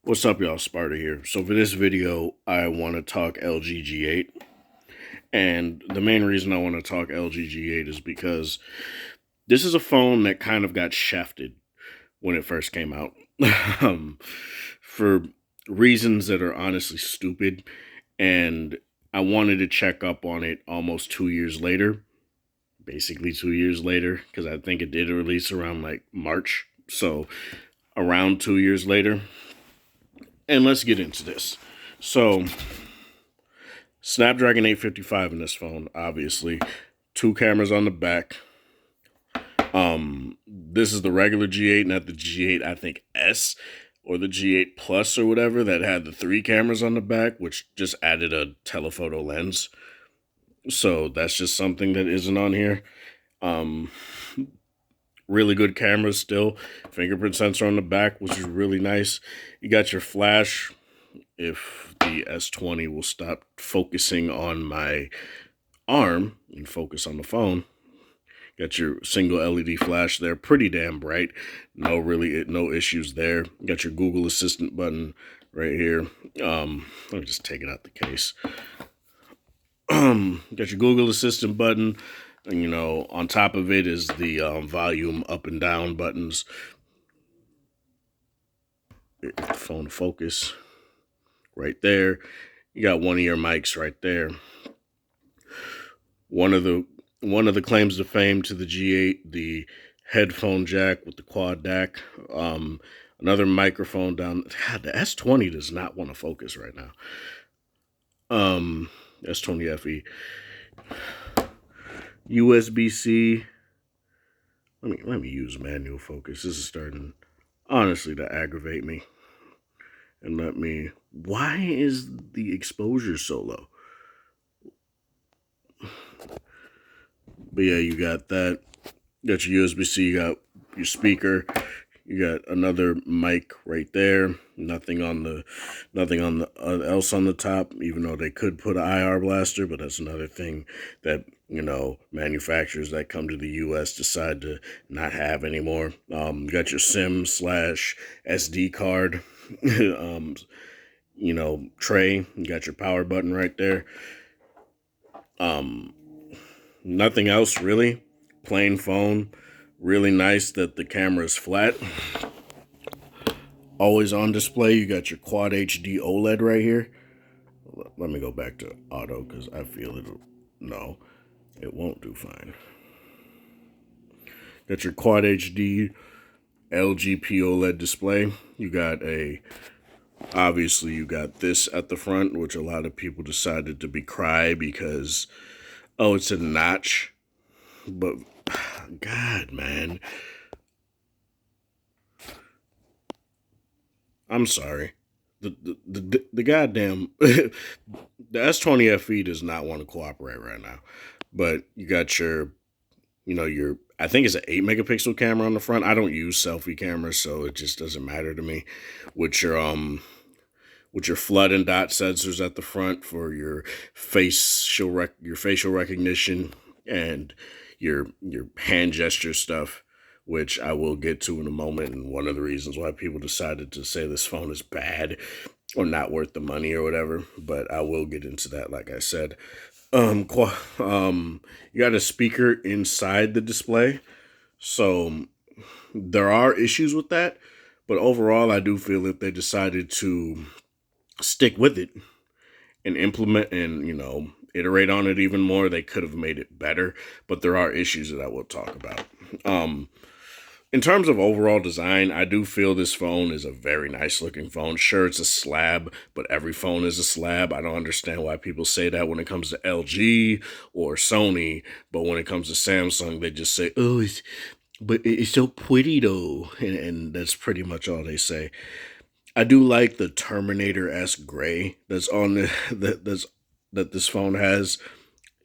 What's up, y'all? Sparta here. So for this video, I want to talk LG G8. And the main reason I want to talk LG G8 is because this is a phone that kind of got shafted when it first came out. um, for reasons that are honestly stupid. And I wanted to check up on it almost 2 years later. Basically 2 years later, because I think it did release around like March. So around 2 years later. And let's get into this. So, Snapdragon 855 in this phone, obviously. Two cameras on the back. This is the regular G8, not the G8, I think, S or the G8 Plus or whatever that had the three cameras on the back, which just added a telephoto lens. So that's just something that isn't on here. Really good cameras still. Fingerprint sensor on the back, which is really nice. You got your flash. If the S20 will stop focusing on my arm and focus on the phone. Got your single LED flash there, pretty damn bright. No issues there. Got your Google Assistant button right here. Let me just take it out the case. Got your Google Assistant button, and on top of it is the volume up and down buttons. Phone focus right there. You got one of your mics right there. One of the claims to fame to the G8, the headphone jack with the quad DAC. Another microphone down. God, the S20 does not want to focus right now. S20 FE. USB-C. Let me use manual focus. This is starting honestly to aggravate me. And why is the exposure so low? But yeah, you got that. You got your USB-C, you got your speaker, you got another mic right there. Nothing else on the top, even though they could put an IR blaster, but that's another thing that manufacturers that come to the US decide to not have anymore. You got your SIM / SD card tray. You got your power button right there. Nothing else really. Plain phone. Really nice that the camera is flat. Always on display. You got your Quad HD OLED right here. Let me go back to auto because I feel it won't do fine. Got your Quad HD LGP OLED display. Obviously you got this at the front, which a lot of people decided to be cry because, oh, it's a notch. But, God, man. I'm sorry. The goddamn the S20 FE does not want to cooperate right now. But you got your I think it's an 8 megapixel camera on the front. I don't use selfie cameras, so it just doesn't matter to me. With your flood and dot sensors at the front for your facial recognition and your hand gesture stuff, which I will get to in a moment, and one of the reasons why people decided to say this phone is bad or not worth the money or whatever, but I will get into that, like I said. You got a speaker inside the display, so there are issues with that, but overall, I do feel if they decided to stick with it and implement and iterate on it even more, they could have made it better, but there are issues that I will talk about. In terms of overall design, I do feel this phone is a very nice looking phone. Sure, it's a slab, but every phone is a slab. I don't understand why people say that when it comes to LG or Sony, but when it comes to Samsung, they just say, oh, it's so pretty though, and that's pretty much all they say. I do like the Terminator-esque gray that's on that this phone has.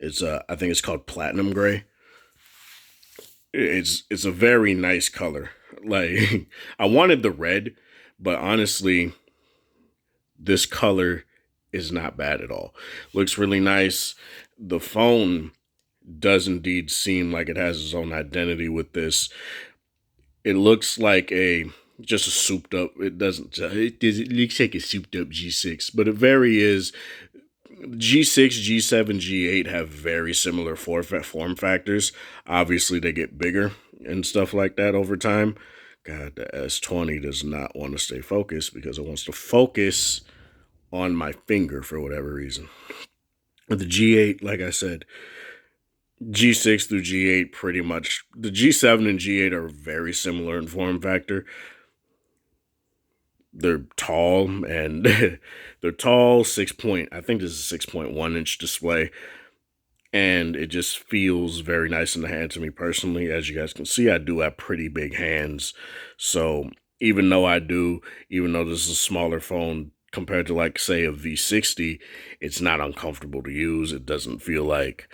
It's I think it's called platinum gray. It's a very nice color. Like I wanted the red, but honestly, this color is not bad at all. Looks really nice. The phone does indeed seem like it has its own identity with this. It looks like a just a souped up. It looks like a souped up G6, but it very is. G6, G7, G8 have very similar form factors. Obviously, they get bigger and stuff like that over time. God, the S20 does not want to stay focused because it wants to focus on my finger for whatever reason. But the G8, like I said, G6 through G8 pretty much. The G7 and G8 are very similar in form factor. They're tall and they're tall, I think this is a 6.1 inch display. And it just feels very nice in the hand to me personally. As you guys can see, I do have pretty big hands. So even though this is a smaller phone compared to like say a V60, it's not uncomfortable to use. It doesn't feel like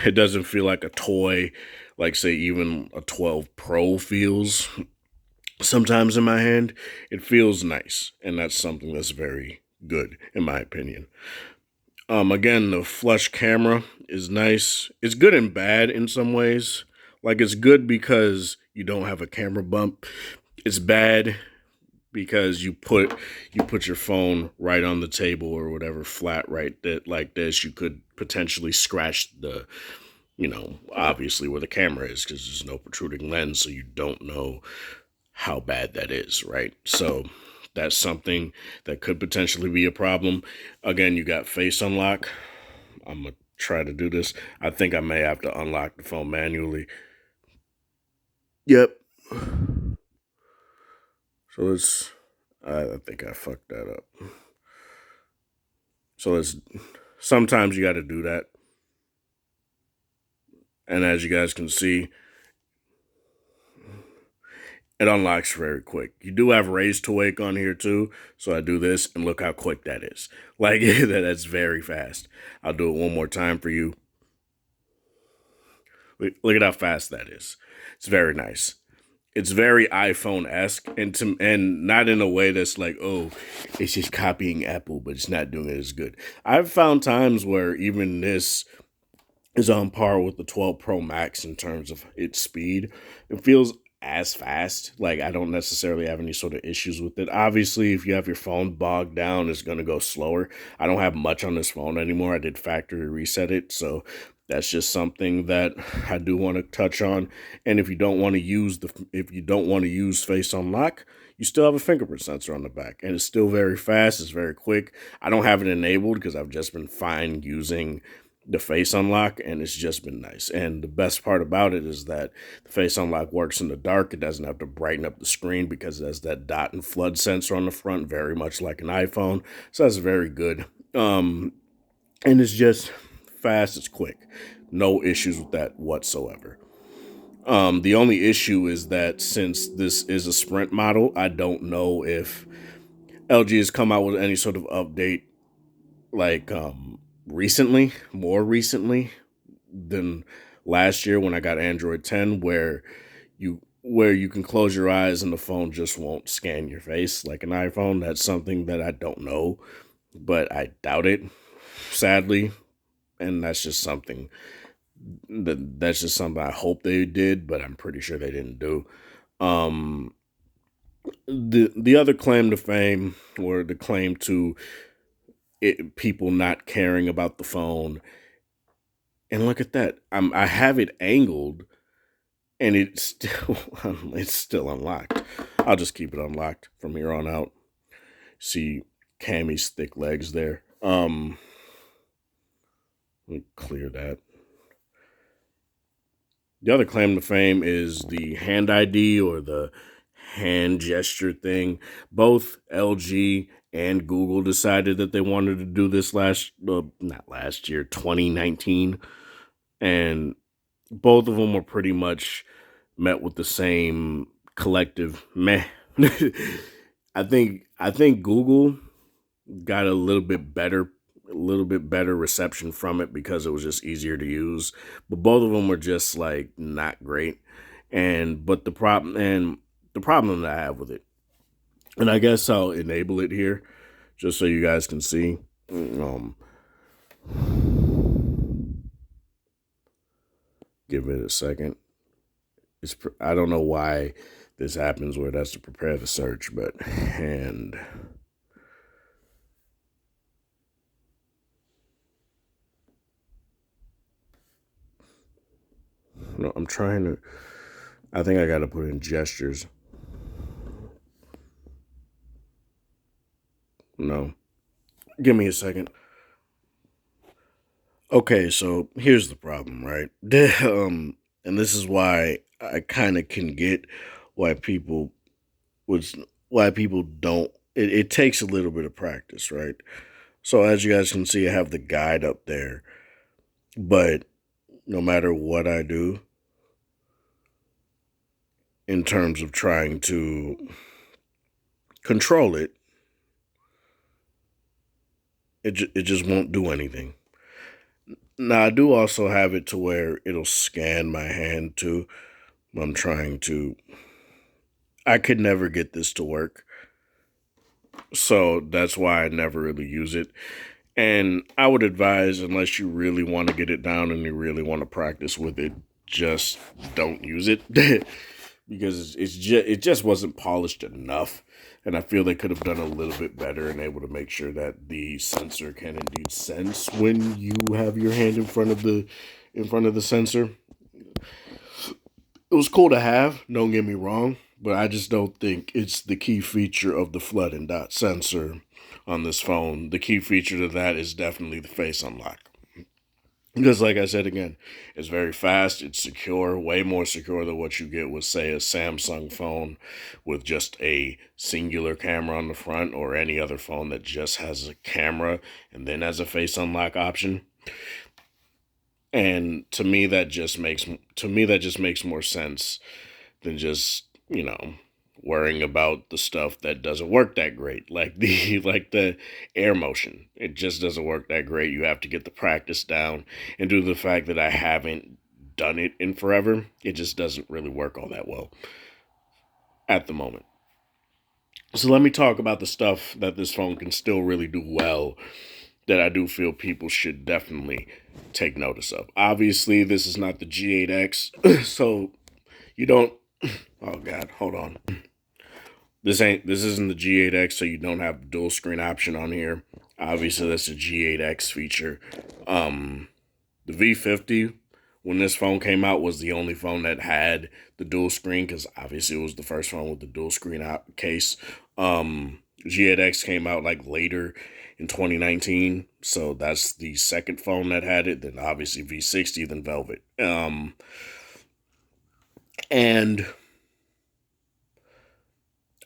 a toy, like say even a 12 Pro feels sometimes in my hand. It feels nice, and that's something that's very good in my opinion. Again, the flush camera is nice. It's good and bad in some ways. Like it's good because you don't have a camera bump. It's bad because you put your phone right on the table or whatever flat right that like this. You could potentially scratch the, obviously where the camera is because there's no protruding lens, so you don't know how bad that is, right? So that's something that could potentially be a problem. Again, you got face unlock. I'm going to try to do this. I think I may have to unlock the phone manually. Yep. So I think I fucked that up. So sometimes you got to do that. And as you guys can see, it unlocks very quick. You do have raise to wake on here too. So I do this and look how quick that is. Like that's very fast. I'll do it one more time for you. Look at how fast that is. It's very nice. It's very iPhone-esque and not in a way that's like, oh, it's just copying Apple, but it's not doing it as good. I've found times where even this is on par with the 12 Pro Max in terms of its speed. It feels as fast. Like I don't necessarily have any sort of issues with it. Obviously, if you have your phone bogged down, it's going to go slower. I don't have much on this phone anymore. I did factory reset it, so that's just something that I do want to touch on. And if you don't want to use face unlock, you still have a fingerprint sensor on the back, and it's still very fast. It's very quick. I don't have it enabled because I've just been fine using the face unlock, and it's just been nice. And the best part about it is that the face unlock works in the dark. It doesn't have to brighten up the screen because it has that dot and flood sensor on the front, very much like an iPhone. So that's very good. And it's just fast. It's quick. No issues with that whatsoever. The only issue is that since this is a Sprint model, I don't know if LG has come out with any sort of update like more recently than last year when I got Android 10, where you can close your eyes and the phone just won't scan your face like an iPhone. That's something that I don't know, but I doubt it, sadly. And that's just something I hope they did, but I'm pretty sure they didn't do. Um, the other claim to fame, or the claim to people not caring about the phone, and look at that, I have it angled, and it's still unlocked. I'll just keep it unlocked from here on out. See Cammy's thick legs there. Let me clear that. The other claim to fame is the hand ID, or the hand gesture thing. Both LG and Google decided that they wanted to do this not last year, 2019. And both of them were pretty much met with the same collective meh. I think Google got a little bit better reception from it because it was just easier to use. But both of them were just like not great. But the problem that I have with it, and I guess I'll enable it here just so you guys can see. Give it a second. I don't know why this happens where it has to prepare the search, but and no, I'm trying to. I think I got to put in gestures. No, give me a second. Okay, so here's the problem, right? And this is why I kind of can get why people was why people don't. It takes a little bit of practice, right? So as you guys can see, I have the guide up there, but no matter what I do in terms of trying to control it, it just won't do anything. Now I do also have it to where it'll scan my hand too. I'm trying to. I could never get this to work, so that's why I never really use it. And I would advise, unless you really want to get it down and you really want to practice with it, just don't use it because it just wasn't polished enough. And I feel they could have done a little bit better and able to make sure that the sensor can indeed sense when you have your hand in front of the sensor. It was cool to have, don't get me wrong, but I just don't think it's the key feature of the flood and dot sensor on this phone. The key feature to that is definitely the face unlock. Because, like I said again, it's very fast, it's secure, way more secure than what you get with, say, a Samsung phone with just a singular camera on the front, or any other phone that just has a camera and then has a face unlock option. And to me, that just makes more sense than just, worrying about the stuff that doesn't work that great, like the air motion. It just doesn't work that great. You have to get the practice down, and due to the fact that I haven't done it in forever, it just doesn't really work all that well at the moment. So let me talk about the stuff that this phone can still really do well, that I do feel people should definitely take notice of. Obviously, this is not the G8X, so you don't. Oh God, hold on. This isn't the G8X, so you don't have the dual screen option on here. Obviously, that's a G8X feature. The V50, when this phone came out, was the only phone that had the dual screen, because obviously it was the first phone with the dual screen case. G8X came out like later in 2019, so that's the second phone that had it. Then obviously V60, then Velvet. And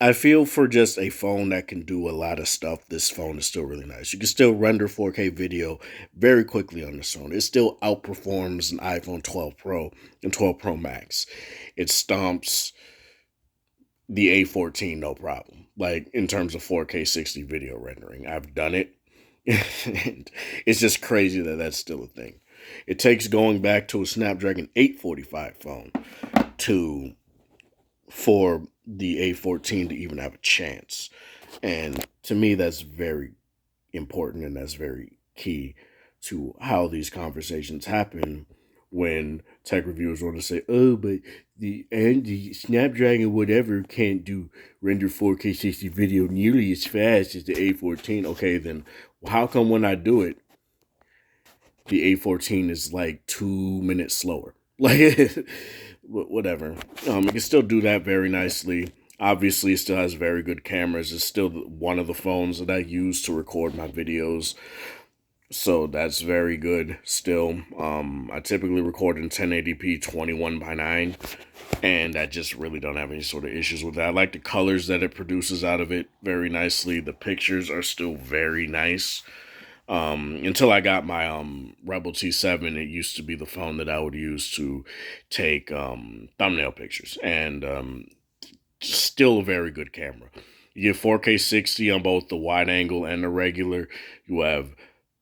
I feel for just a phone that can do a lot of stuff, this phone is still really nice. You can still render 4K video very quickly on this phone. It still outperforms an iPhone 12 Pro and 12 Pro Max. It stomps the A14 no problem. Like, in terms of 4K 60 video rendering, I've done it. And it's just crazy that that's still a thing. It takes going back to a Snapdragon 845 phone for the A14 to even have a chance. And to me, that's very important, and that's very key to how these conversations happen when tech reviewers want to say, oh, but the Snapdragon whatever can't do render 4K 60 video nearly as fast as the A14. Okay, then how come when I do it, the A14 is like 2 minutes slower? Like, whatever. It can still do that very nicely. Obviously, it still has very good cameras. It's still one of the phones that I use to record my videos, so that's very good still. I typically record in 1080p 21:9, and I just really don't have any sort of issues with that. I like the colors that it produces out of it very nicely. The pictures are still very nice. Until I got my Rebel T7, it used to be the phone that I would use to take thumbnail pictures, and still a very good camera. You get 4K 60 on both the wide angle and the regular. You have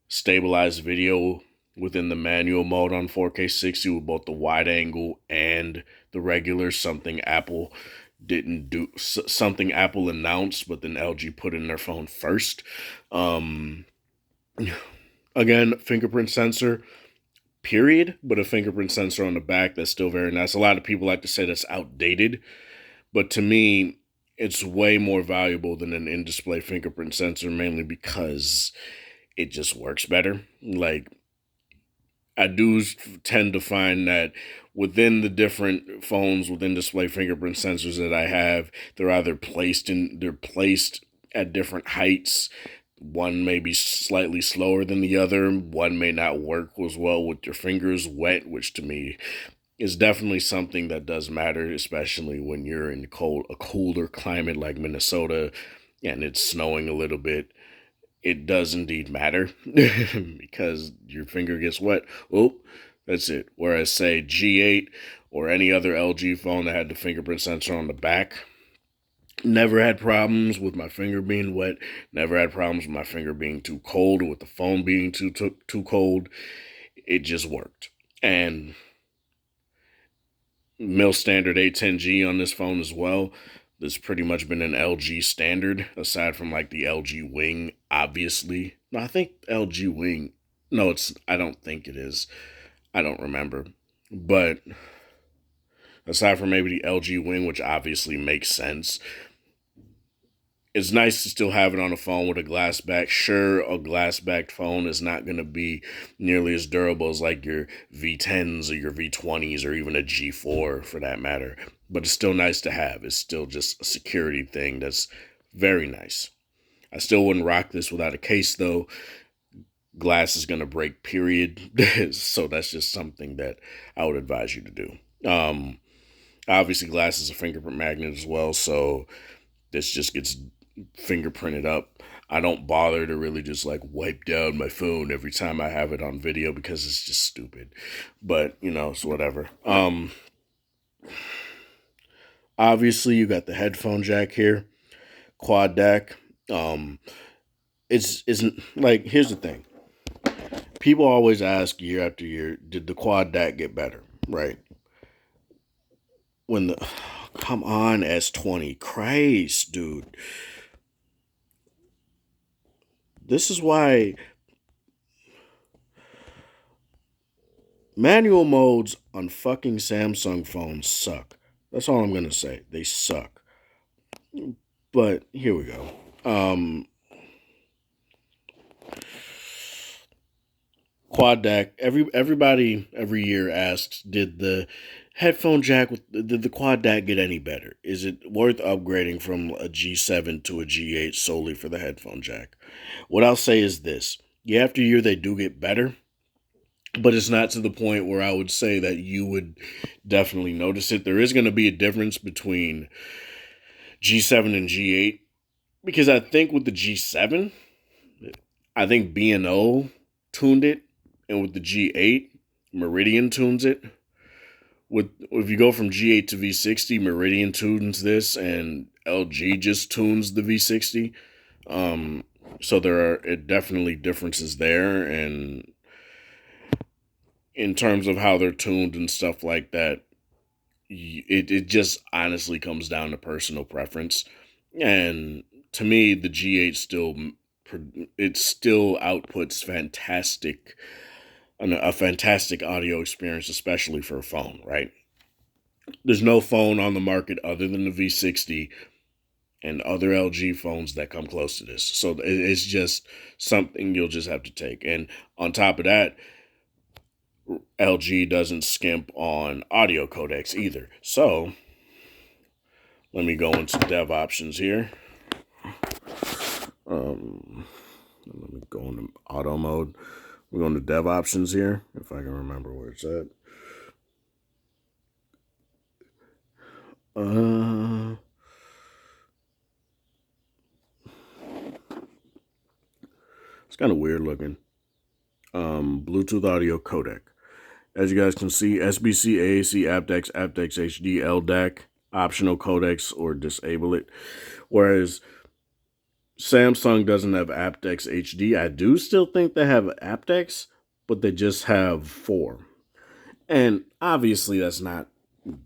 stabilized video within the manual mode on 4K 60 with both the wide angle and the regular, something Apple didn't do, something Apple announced, but then LG put in their phone first. Again, fingerprint sensor, period, but a fingerprint sensor on the back that's still very nice. A lot of people like to say that's outdated, But to me, it's way more valuable than an in-display fingerprint sensor, mainly because it just works better. Like, I do tend to find that within the different phones within display fingerprint sensors that I have, they're placed at different heights. One may be slightly slower than the other. One may not work as well with your fingers wet, which to me is definitely something that does matter, especially when you're in a colder climate like Minnesota and it's snowing a little bit. It does indeed matter because your finger gets wet. Oh, that's it. Whereas, say, G8 or any other LG phone that had the fingerprint sensor on the back, never had problems with my finger being wet. Never had problems with my finger being too cold or with the phone being too cold. It just worked. And mil standard A10G on this phone as well. This pretty much been an LG standard, aside from like the LG Wing, obviously. No, I think LG Wing. No, I don't think it is. I don't remember. But aside from maybe the LG Wing, which obviously makes sense, it's nice to still have it on a phone with a glass back. Sure, a glass backed phone is not going to be nearly as durable as like your V10s or your V20s or even a G4 for that matter. But it's still nice to have. It's still just a security thing that's very nice. I still wouldn't rock this without a case though. Glass is going to break, period. So that's just something that I would advise you to do. Obviously, glass is a fingerprint magnet as well. So this just gets fingerprinted up. I don't bother to really just like wipe down my phone every time I have it on video because it's just stupid. But it's whatever. Obviously you got the headphone jack here, quad DAC. It's isn't like here's the thing. People always ask year after year, did the quad DAC get better? Right? When the come on S20, Christ, dude. This is why manual modes on fucking Samsung phones suck. That's all I'm gonna say. They suck. But here we go. Quad DAC. Everybody every year asks, did the headphone jack did the quad DAC get any better? Is it worth upgrading from a G7 to a G8 solely for the headphone jack? What I'll say is this: year after year, they do get better, but it's not to the point where I would say that you would definitely notice it. There is going to be a difference between G7 and G8 because I think with the G7, I think B&O tuned it, and with the G8, Meridian tunes it. If you go from G8 to V60, Meridian tunes this, and LG just tunes the V60. So there are definitely differences there, and in terms of how they're tuned and stuff like that, it just honestly comes down to personal preference. And to me, the G8 still outputs a fantastic audio experience, especially for a phone, right? There's no phone on the market other than the V60 and other LG phones that come close to this. So it's just something you'll just have to take. And on top of that, LG doesn't skimp on audio codecs either. So let me go into dev options here. Let me go into auto mode. We're going to dev options here, if I can remember where it's at. It's kind of weird looking. Bluetooth audio codec. As you guys can see, SBC, AAC, aptX, aptX HD, LDAC, optional codecs or disable it. Whereas Samsung doesn't have aptX HD. I do still think they have aptX, but they just have 4. And obviously that's not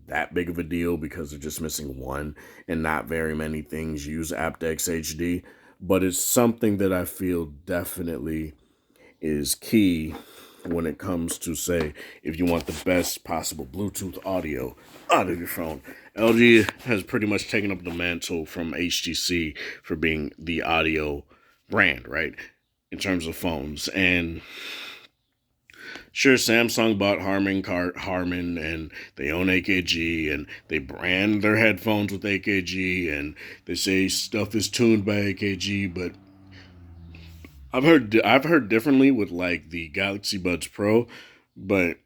that big of a deal because they're just missing 1 and not very many things use aptX HD. But it's something that I feel definitely is key when it comes to, say, if you want the best possible Bluetooth audio out of your phone. LG has pretty much taken up the mantle from HTC for being the audio brand, right? In terms of phones. And sure, Samsung bought Harman, and they own AKG, and they brand their headphones with AKG, and they say stuff is tuned by AKG. But I've heard differently with like the Galaxy Buds Pro, but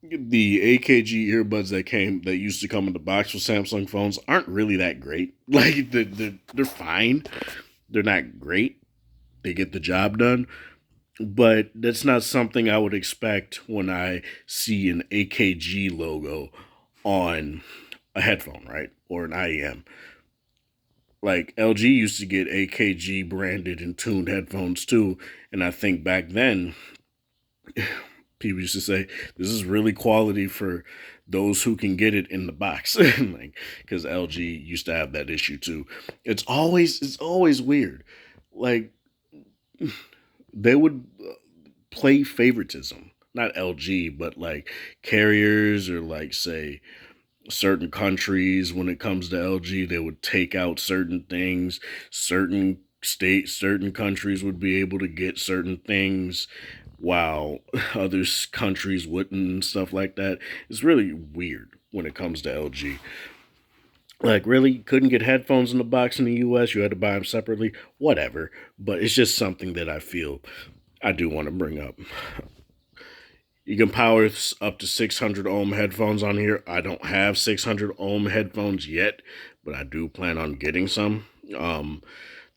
the AKG earbuds that used to come in the box with Samsung phones aren't really that great. Like they're fine. They're not great. They get the job done, but that's not something I would expect when I see an AKG logo on a headphone, right? Or an IEM. Like LG used to get AKG branded and tuned headphones too, and I think back then people used to say this is really quality for those who can get it in the box, like because LG used to have that issue too. It's always weird, like they would play favoritism, not LG, but like carriers or like say certain countries. When it comes to LG, they would take out certain things. Certain states, certain countries would be able to get certain things while other countries wouldn't and stuff like that. It's really weird when it comes to LG. Like, really? Couldn't get headphones in the box in the US? You had to buy them separately? Whatever. But it's just something that I feel I do want to bring up. You can power up to 600 ohm headphones on here. I don't have 600 ohm headphones yet, but I do plan on getting some.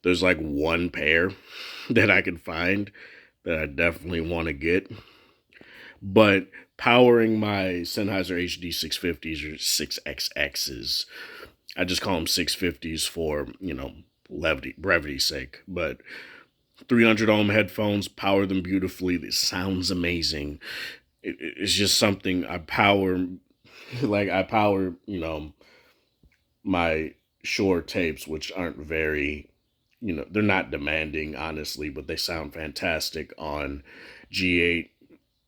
There's like one pair that I can find that I definitely want to get. But powering my Sennheiser HD 650s or 6XXs, I just call them 650s for, brevity's sake. But 300 ohm headphones, power them beautifully. It sounds amazing. It's just something I power, my Shure tapes, which aren't very, they're not demanding, honestly, but they sound fantastic on G8,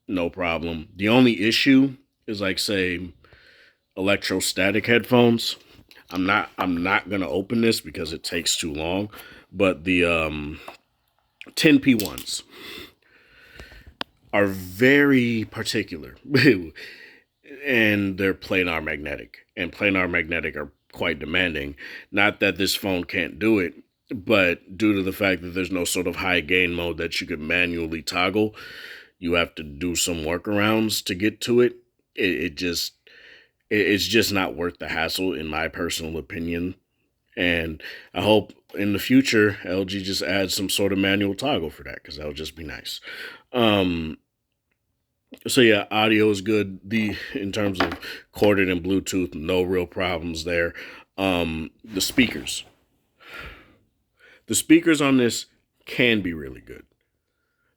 no problem. The only issue is like, say, electrostatic headphones. I'm not gonna open this because it takes too long, but the 10P1s are very particular and they're planar magnetic, and planar magnetic are quite demanding. Not that this phone can't do it, but due to the fact that there's no sort of high gain mode that you could manually toggle, you have to do some workarounds to get to it. It's just not worth the hassle, in my personal opinion. And I hope in the future LG just adds some sort of manual toggle for that, because that would just be nice. So yeah, audio is good. In terms of corded and Bluetooth, no real problems there. The speakers. The speakers on this can be really good.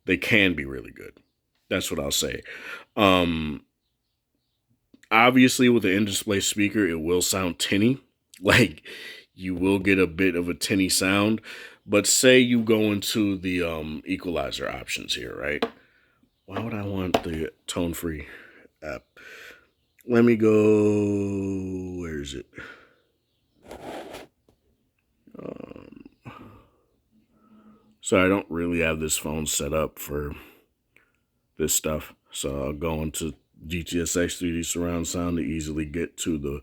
They can be really good. That's what I'll say. Obviously, with an in-display speaker, it will sound tinny. Like, you will get a bit of a tinny sound. But say you go into the equalizer options here, right? Why would I want the tone-free app? Let me go... Where is it? So I don't really have this phone set up for this stuff. So I'll go into GTSX 3D surround sound to easily get to the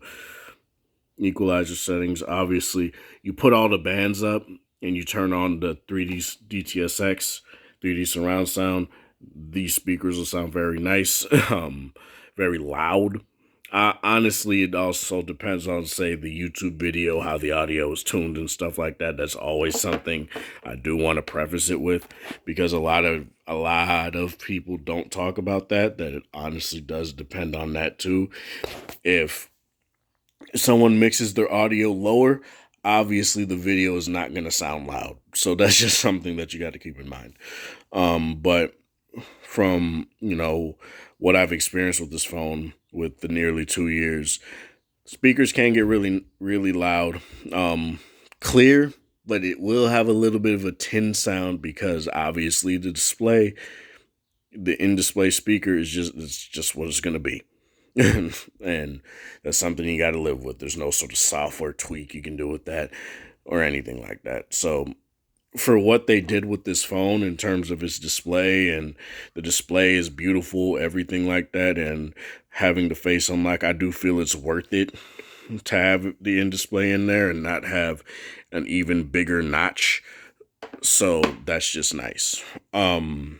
equalizer settings. Obviously, you put all the bands up and you turn on the 3D DTSX 3D surround sound. These speakers will sound very nice, very loud. Honestly, it also depends on, say, the YouTube video, how the audio is tuned and stuff like that. That's always something I do want to preface it with, because a lot of people don't talk about that it honestly does depend on that too. If someone mixes their audio lower, obviously the video is not going to sound loud. So that's just something that you got to keep in mind. But from, what I've experienced with this phone with the nearly 2 years, speakers can get really, really loud, clear, but it will have a little bit of a tin sound because obviously the display the in-display speaker is just what it's gonna be. And that's something you got to live with. There's no sort of software tweak you can do with that or anything like that. So for what they did with this phone in terms of its display, and the display is beautiful, everything like that, and having the face unlock, I do feel it's worth it to have the in display in there and not have an even bigger notch. So that's just nice. I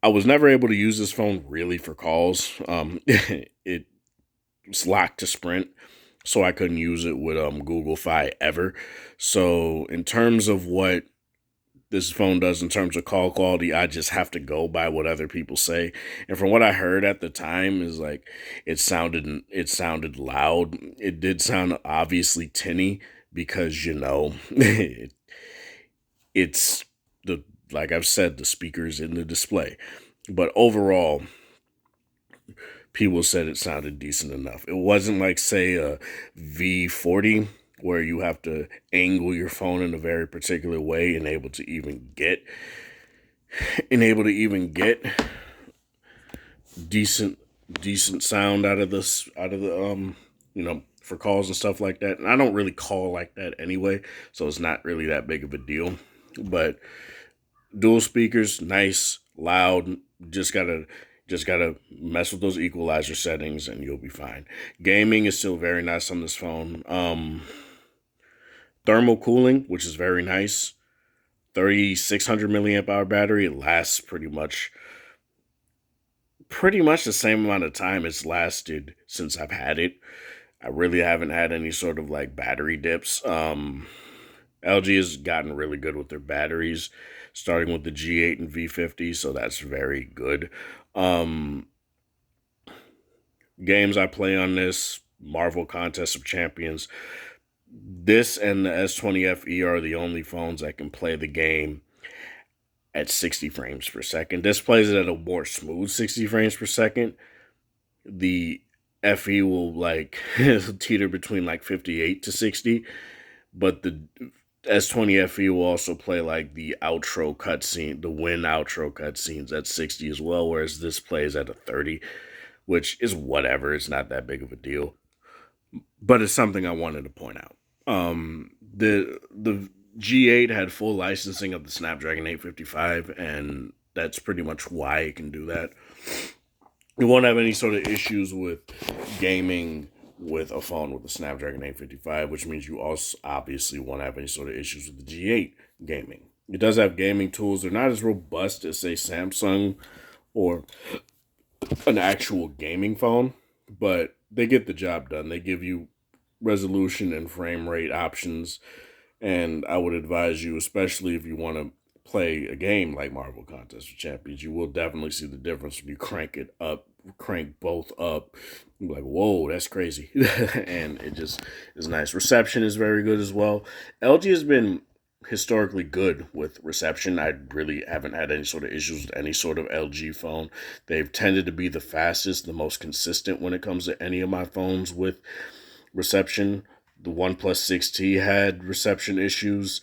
was never able to use this phone really for calls. It's locked to Sprint, so I couldn't use it with Google Fi ever. So in terms of what this phone does in terms of call quality, I just have to go by what other people say. And from what I heard at the time is like it sounded loud. It did sound obviously tinny because it's the like I've said, the speakers in the display. But overall, people said it sounded decent enough. It wasn't like, say, a V40 where you have to angle your phone in a very particular way and able to even get decent decent sound out of the for calls and stuff like that. And I don't really call like that anyway, so it's not really that big of a deal. But dual speakers, nice, loud. Just gotta mess with those equalizer settings, and you'll be fine. Gaming is still very nice on this phone. Thermal cooling, which is very nice. 3,600 milliamp hour battery. It lasts pretty much the same amount of time it's lasted since I've had it. I really haven't had any sort of like battery dips. LG has gotten really good with their batteries, starting with the G8 and V50, so that's very good. Um, Games I play on this: Marvel Contest of Champions. This and the S20 FE are the only phones that can play the game at 60 frames per second. This plays it at a more smooth 60 frames per second. The FE will like teeter between like 58 to 60, but the S20 FE will also play like the outro cutscene, the win outro cutscenes at 60 as well, whereas this plays at a 30, which is whatever. It's not that big of a deal, but it's something I wanted to point out. The G8 had full licensing of the Snapdragon 855, and that's pretty much why it can do that. You won't have any sort of issues with gaming with a phone with a Snapdragon 855, which means you also obviously won't have any sort of issues with the G8 gaming. It does have gaming tools. They're not as robust as, say, Samsung or an actual gaming phone, but they get the job done. They give you resolution and frame rate options, and I would advise you, especially if you want to play a game like Marvel Contest of Champions, you will definitely see the difference when you crank it up, crank both up. You're like, whoa, that's crazy. And it just is nice. Reception is very good as well. LG has been historically good with reception. I really haven't had any sort of issues with any sort of LG phone. They've tended to be the fastest, the most consistent when it comes to any of my phones with reception. The OnePlus 6T had reception issues.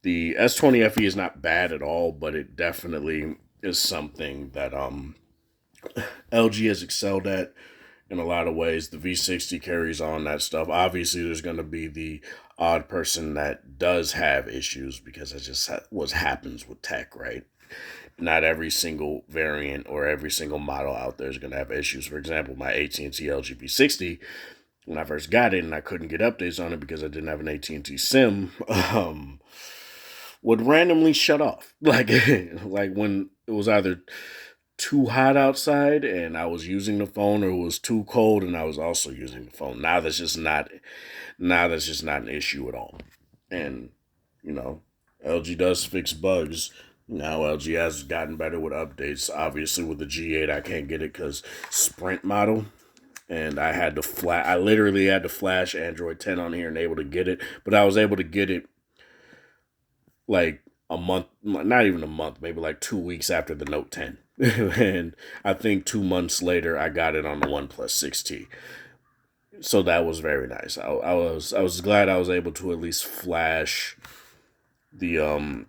The S20 FE is not bad at all, but it definitely is something that LG has excelled at in a lot of ways. The V60 carries on that stuff. Obviously, there's going to be the odd person that does have issues because that's just what happens with tech, right? Not every single variant or every single model out there is going to have issues. For example, my AT&T LG V60, when I first got it and I couldn't get updates on it because I didn't have an AT&T SIM, would randomly shut off. Like when it was either too hot outside and I was using the phone, or it was too cold and I was also using the phone. Now that's just not an issue at all. And you know, LG does fix bugs. Now LG has gotten better with updates. Obviously, with the G8, I can't get it because Sprint model, and I literally had to flash Android 10 on here and able to get it. But I was able to get it like a month, not even a month, maybe like 2 weeks after the Note 10. And I think 2 months later, I got it on the OnePlus 6T. So that was very nice. I was glad I was able to at least flash the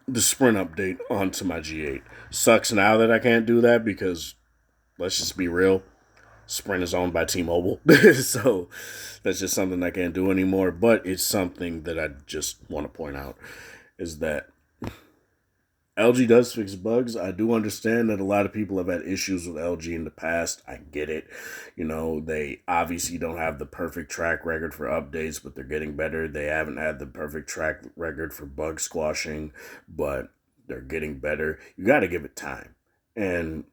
the Sprint update onto my G8. Sucks now that I can't do that because let's just be real, Sprint is owned by T-Mobile, so that's just something I can't do anymore. But it's something that I just want to point out is that LG does fix bugs. I do understand that a lot of people have had issues with LG in the past. I get it. You know, they obviously don't have the perfect track record for updates, but they're getting better. They haven't had the perfect track record for bug squashing, but they're getting better. You got to give it time. And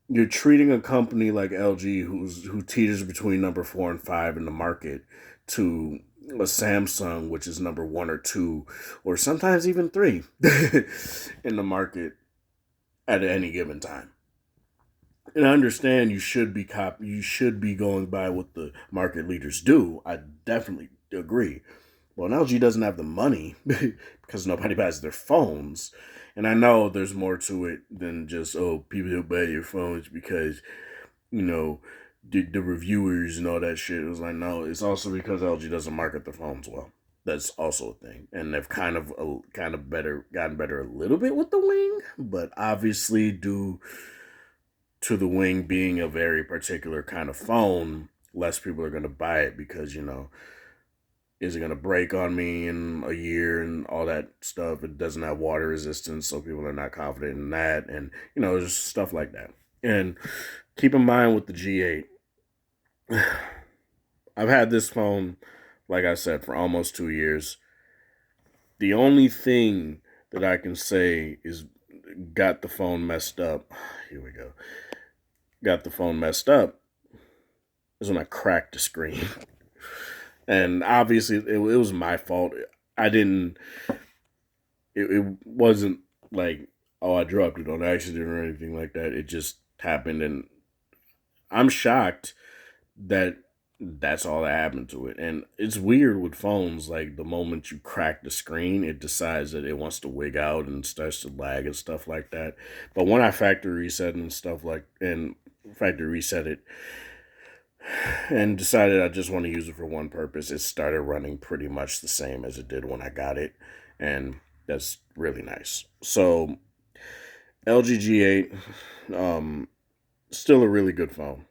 you're treating a company like LG who teeters between number 4 and 5 in the market to a Samsung, which is number 1 or 2, or sometimes even 3 in the market at any given time. And I understand you should be going by what the market leaders do. I definitely agree. Well, LG doesn't have the money because nobody buys their phones. And I know there's more to it than just, oh, people don't buy your phones because, you know, the reviewers and all that shit. It was like, no, it's also because LG doesn't market their phones well. That's also a thing. And they've gotten better a little bit with the Wing, but obviously due to the Wing being a very particular kind of phone, less people are going to buy it because, you know, is it going to break on me in a year and all that stuff? It doesn't have water resistance, so people are not confident in that. And, you know, just stuff like that. And keep in mind with the G8, I've had this phone, like I said, for almost 2 years. The only thing that I can say is got the phone messed up. Here we go. Got the phone messed up is when I cracked the screen. And obviously, it was my fault. I didn't. It wasn't like, oh, I dropped it on accident or anything like that. It just happened, and I'm shocked that that's all that happened to it. And it's weird with phones, like the moment you crack the screen, it decides that it wants to wig out and starts to lag and stuff like that. But when I factory reset and stuff like and factory reset it and decided I just want to use it for one purpose, it started running pretty much the same as it did when I got it. And that's really nice. So LG G8, still a really good phone.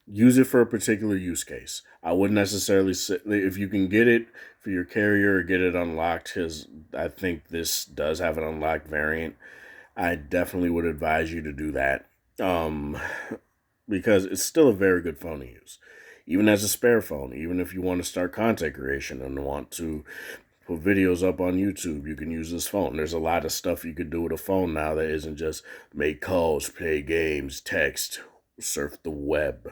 Use it for a particular use case. I wouldn't necessarily say if you can get it for your carrier or get it unlocked, because I think this does have an unlocked variant. I definitely would advise you to do that, because it's still a very good phone to use, even as a spare phone. Even if you want to start content creation and want to put videos up on YouTube, you can use this phone. There's a lot of stuff you could do with a phone now that isn't just make calls, play games, text, surf the web.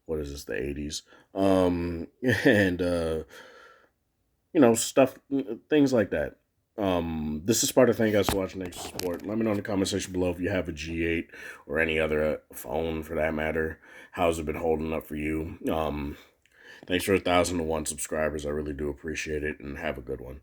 What is this, the 80s? And you know, stuff, things like that. This is Sparta. Thank you guys for watching. Thanks for support. Let me know in the comment section below if you have a G8 or any other phone for that matter. How's it been holding up for you? Thanks for 1,001 subscribers. I really do appreciate it, and have a good one.